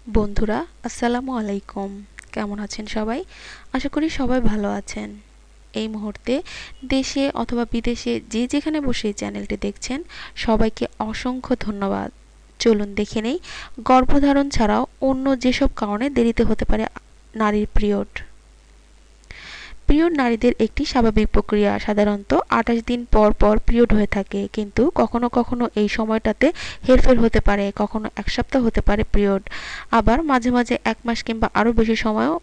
বন্ধুরা আসসালামু আলাইকুম। কেমন আছেন সবাই? আশা করি সবাই ভালো আছেন। এই মুহূর্তে দেশে অথবা বিদেশে যে যেখানে বসে এই চ্যানেলটি দেখছেন সবাইকে অসংখ্য ধন্যবাদ। চলুন দেখে নেই গর্ভধারণ ছাড়াও অন্য যেসব কারণে দেরিতে হতে পারে নারীর পিরিয়ড। পিরিয়ড নারীদের একটি স্বাভাবিক প্রক্রিয়া। সাধারণত ২৮ দিন পর পর পিরিয়ড হয়ে থাকে, কিন্তু কখনো কখনো এই সময়টাতে হেরফের হতে পারে। কখনো ১ সপ্তাহ হতে পারে পিরিয়ড, আবার মাঝে মাঝে ১ মাস কিংবা আরও বেশি সময়ও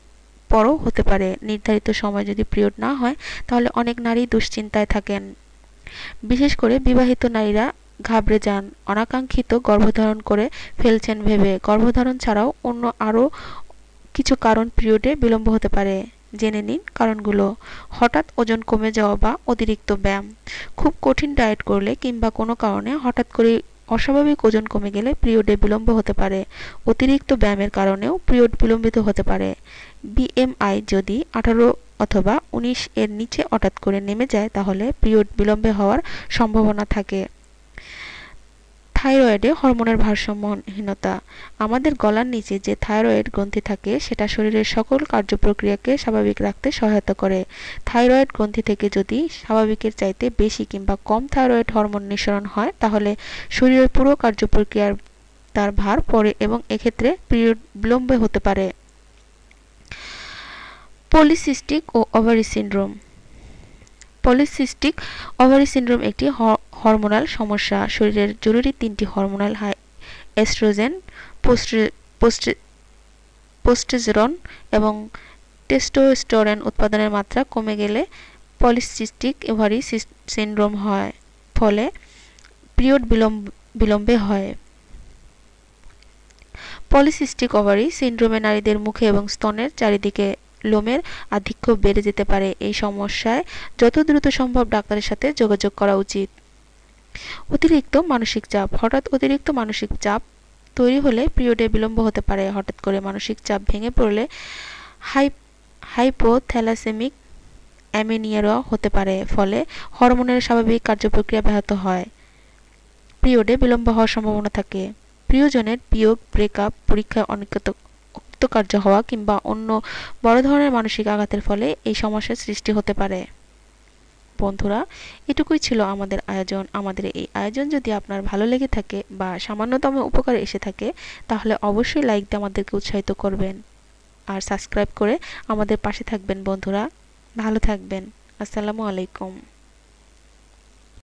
পরও হতে পারে। নির্ধারিত সময় যদি পিরিয়ড না হয় তাহলে অনেক নারী দুশ্চিন্তায় থাকেন। বিশেষ করে বিবাহিত নারীরা ঘাবড়ে যান অনাকাঙ্ক্ষিত গর্ভধারণ করে ফেলছেন ভেবে। গর্ভধারণ ছাড়াও অন্য আরও কিছু কারণ পিরিয়ডে বিলম্ব হতে পারে। জেনে নিন কারণগুলো। হঠাৎ ওজন কমে যাওয়া বা অতিরিক্ত ব্যায়াম। খুব কঠিন ডায়েট করলে কিংবা কোনো কারণে হঠাৎ করে অস্বাভাবিক ওজন কমে গেলে পিরিয়ডে বিলম্ব হতে পারে। অতিরিক্ত ব্যায়ামের কারণেও পিরিয়ড বিলম্বিত হতে পারে। বিএমআই যদি ১৮ অথবা ১৯ এর নিচে হঠাৎ করে নেমে যায় তাহলে পিরিয়ড বিলম্বে হওয়ার সম্ভাবনা থাকে। থাইরয়েডে হরমোনের ভারসাম্যহীনতা। আমাদের গলার নিচে যে থাইরয়েড গ্রন্থি থাকে সেটা শরীরের সকল কার্যপ্রক্রিয়াকে স্বাভাবিক রাখতে সহায়তা করে। থাইরয়েড গ্রন্থি থেকে যদি স্বাভাবিকের চাইতে বেশি কিংবা কম থাইরয়েড হরমোন নিঃসরণ হয় তাহলে শরীরের পুরো কার্যপ্রক্রিয়ার তার ভার পড়ে এবং এক্ষেত্রে পিরিয়ড বিলম্বে হতে পারে। পলিসিস্টিক ও ovary syndrome. Polycystic ovary syndrome একটি হরমোনাল সমস্যা। শরীরের জরুরি ৩টি হরমোনাল এস্ট্রোজেন, প্রোস্টেজেরন এবং টেস্টোস্টেরন উৎপাদনের মাত্রা কমে গেলে পলিসিস্টিক ওভারি সিনড্রোম হয়। ফলে পিরিয়ড বিলম্বে হয়। পলিসিস্টিক ওভারি সিনড্রোমে নারীদের মুখে এবং স্তনের চারিদিকে লোমের আধিক্য বেড়ে যেতে পারে। এই সমস্যায় যত দ্রুত সম্ভব ডাক্তারের সাথে যোগাযোগ করা উচিত। অতিরিক্ত মানসিক চাপ। হঠাৎ অতিরিক্ত মানসিক চাপ তৈরি হলে পিরিয়ডে বিলম্ব হতে পারে। হঠাৎ করে মানসিক চাপ ভেঙে পড়লে হাইপোথ্যালাসেমিক অ্যানিমিয়া হতে পারে। ফলে হরমোনের স্বাভাবিক কার্যপ্রক্রিয়া ব্যাহত হয়। পিরিয়ডে বিলম্ব হওয়ার সম্ভাবনা থাকে। প্রিয়জনের বিয়োগ, ব্রেকআপ, পরীক্ষায় অকৃতকার্য হওয়া কিংবা অন্য বড় ধরনের মানসিক আঘাতের ফলে এই সমস্যার সৃষ্টি হতে পারে। বন্ধুরা, এটুকুই ছিল আমাদের আয়োজন। আমাদের এই আয়োজন যদি আপনার ভালো লেগে থাকে বা সামান্যতম উপকারে এসে থাকে তাহলে অবশ্যই লাইক দিয়ে আমাদেরকে উৎসাহিত করবেন আর সাবস্ক্রাইব করে আমাদের পাশে থাকবেন। বন্ধুরা, ভালো থাকবেন। আসসালামু আলাইকুম।